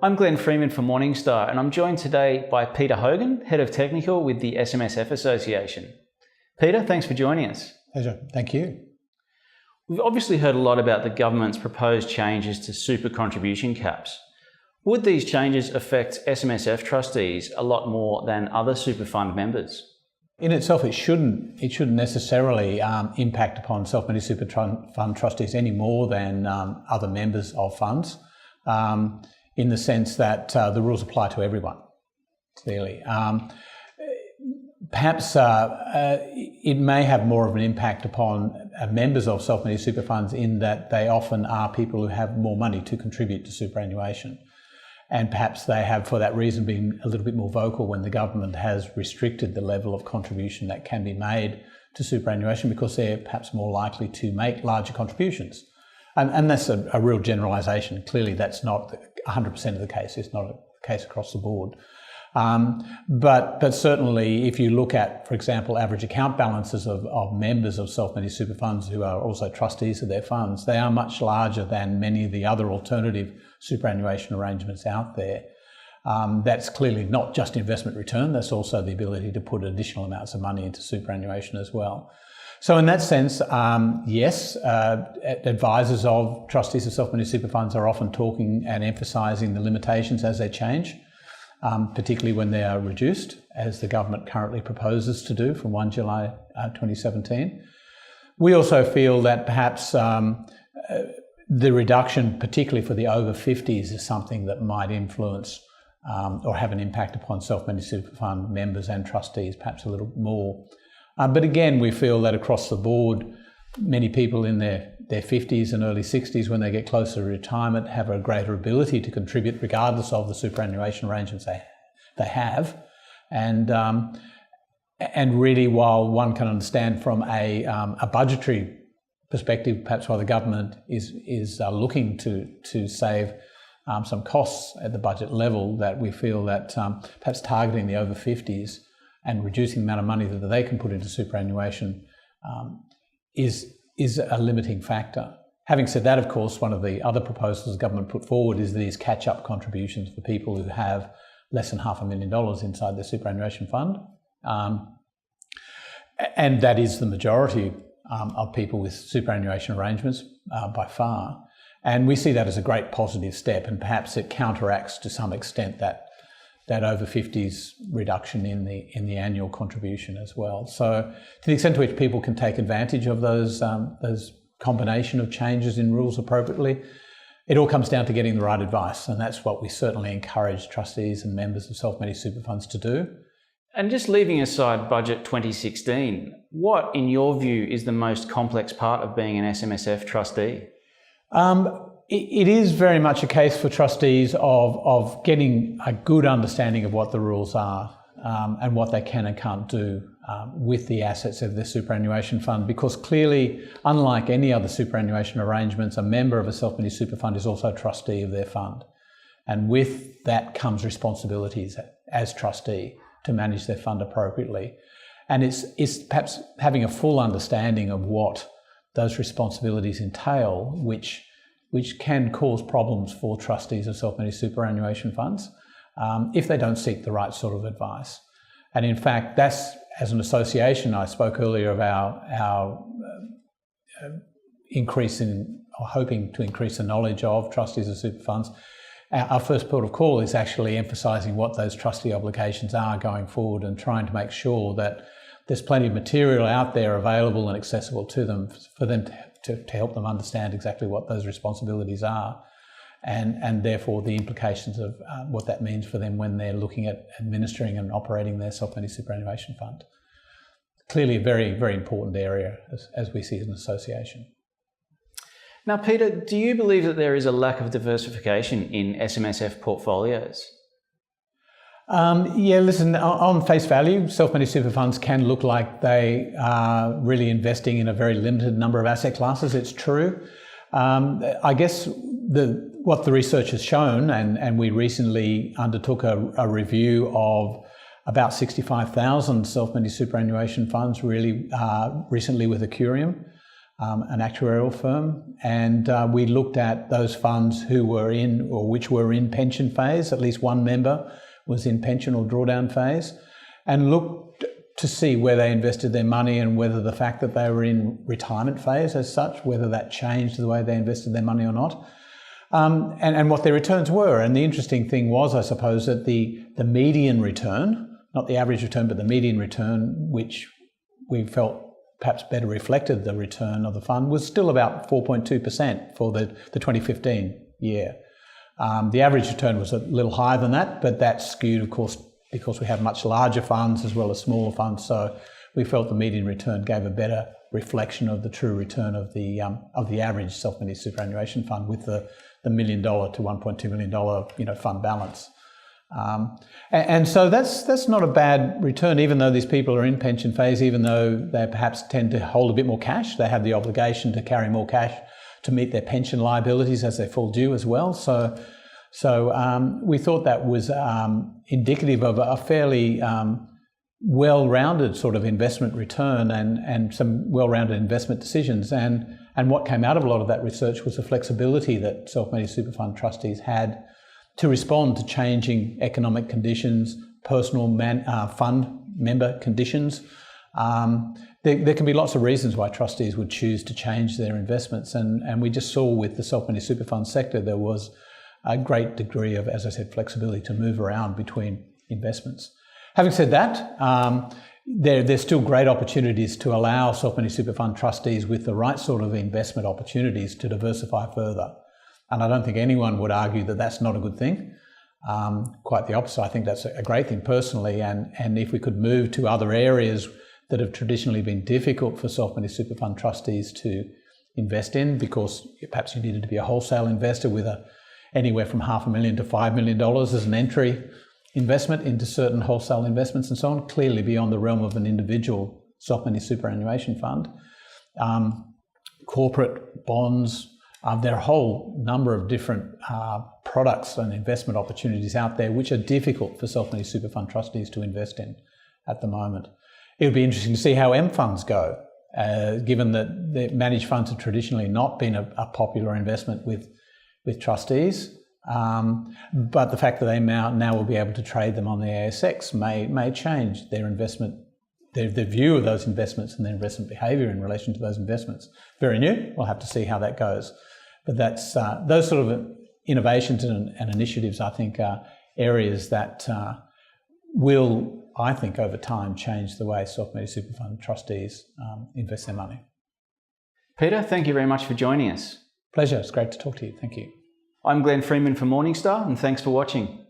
I'm Glenn Freeman from Morningstar, and I'm joined today by Peter Hogan, Head of Technical with the SMSF Association. Peter, thanks for joining us. Pleasure. Thank you. We've obviously heard a lot about the government's proposed changes to super contribution caps. Would these changes affect SMSF trustees a lot more than other super fund members? In itself, it shouldn't necessarily impact upon self-managed super fund trustees any more than other members of funds, in the sense that the rules apply to everyone, clearly. Perhaps it may have more of an impact upon members of self-managed super funds in that they often are people who have more money to contribute to superannuation. And perhaps they have, for that reason, been a little bit more vocal when the government has restricted the level of contribution that can be made to superannuation because they're perhaps more likely to make larger contributions. And that's a real generalisation. Clearly, that's not 100% of the case. It's not a case across the board. But certainly, if you look at, for example, average account balances of members of self-managed super funds who are also trustees of their funds, they are much larger than many of the other alternative superannuation arrangements out there. That's clearly not just investment return, that's also the ability to put additional amounts of money into superannuation as well. So in that sense, yes, advisors of trustees of self-managed super funds are often talking and emphasising the limitations as they change, particularly when they are reduced, as the government currently proposes to do from 1 July 2017. We also feel that perhaps the reduction, particularly for the over 50s, is something that might influence or have an impact upon self-managed super fund members and trustees, perhaps a little more. But again, we feel that across the board, many people in their 50s and early 60s, when they get closer to retirement, have a greater ability to contribute regardless of the superannuation arrangements they have. And really, while one can understand from a budgetary perspective, perhaps why the government is looking to save some costs at the budget level, that we feel that perhaps targeting the over 50s and reducing the amount of money that they can put into superannuation is a limiting factor. Having said that, of course, one of the other proposals the government put forward is these catch-up contributions for people who have less than $500,000 inside their superannuation fund. And that is the majority of people with superannuation arrangements by far. And we see that as a great positive step, and perhaps it counteracts to some extent that over 50s reduction in the annual contribution as well. So to the extent to which people can take advantage of those combination of changes in rules appropriately, it all comes down to getting the right advice, and that's what we certainly encourage trustees and members of self-managed super funds to do. And just leaving aside Budget 2016, what, in your view, is the most complex part of being an SMSF trustee? It is very much a case for trustees of getting a good understanding of what the rules are and what they can and can't do with the assets of their superannuation fund, because clearly, unlike any other superannuation arrangements, a member of a self-managed super fund is also a trustee of their fund. And with that comes responsibilities as trustee to manage their fund appropriately. And it's perhaps having a full understanding of what those responsibilities entail, which can cause problems for trustees of self-managed superannuation funds if they don't seek the right sort of advice. And in fact, that's, as an association, I spoke earlier of our increase in, or hoping to increase the knowledge of trustees of super funds. Our first port of call is actually emphasising what those trustee obligations are going forward and trying to make sure that there's plenty of material out there available and accessible to them for them to help them understand exactly what those responsibilities are and therefore the implications of what that means for them when they're looking at administering and operating their self-managed superannuation fund. Clearly a very, very important area as we see as an association. Now, Peter, do you believe that there is a lack of diversification in SMSF portfolios? Yeah, listen, on face value, self-managed super funds can look like they are really investing in a very limited number of asset classes. It's true. I guess what the research has shown, and we recently undertook a review of about 65,000 self-managed superannuation funds really recently with Accurium. an actuarial firm, and we looked at those funds who were in, or which were in pension phase. At least one member was in pension or drawdown phase, and looked to see where they invested their money and whether the fact that they were in retirement phase as such, whether that changed the way they invested their money or not, and what their returns were. And the interesting thing was, I suppose, that the median return, not the average return, but the median return, which we felt perhaps better reflected the return of the fund, was still about 4.2% for the 2015 year. The average return was a little higher than that, but that's skewed, of course, because we have much larger funds as well as smaller funds. So we felt the median return gave a better reflection of the true return of the average self-managed superannuation fund with the $1 million to $1.2 million fund balance. And so that's not a bad return, even though these people are in pension phase, even though they perhaps tend to hold a bit more cash. They have the obligation to carry more cash to meet their pension liabilities as they fall due as well. So we thought that was indicative of a fairly well-rounded sort of investment return and some well-rounded investment decisions. And what came out of a lot of that research was the flexibility that self-managed super fund trustees had to respond to changing economic conditions, personal fund member conditions. There can be lots of reasons why trustees would choose to change their investments, and we just saw with the self-managed super fund sector there was a great degree of, as I said, flexibility to move around between investments. Having said that, there's still great opportunities to allow self-managed super fund trustees with the right sort of investment opportunities to diversify further. And I don't think anyone would argue that that's not a good thing. Quite the opposite. I think that's a great thing personally. And if we could move to other areas that have traditionally been difficult for self-managed super fund trustees to invest in, because perhaps you needed to be a wholesale investor with anywhere from $500,000 to $5 million as an entry investment into certain wholesale investments and so on, clearly beyond the realm of an individual self-managed superannuation fund. Corporate bonds, there are a whole number of different products and investment opportunities out there which are difficult for self-managed super fund trustees to invest in at the moment. It would be interesting to see how M funds go, given that the managed funds have traditionally not been a popular investment with trustees. But the fact that they now will be able to trade them on the ASX may change their investment, their view of those investments and their investment behaviour in relation to those investments. Very new. We'll have to see how that goes. But that's those sort of innovations and initiatives, I think, are areas that will, I think, over time change the way self-managed super fund trustees invest their money. Peter, thank you very much for joining us. Pleasure. It's great to talk to you. Thank you. I'm Glenn Freeman for Morningstar, and thanks for watching.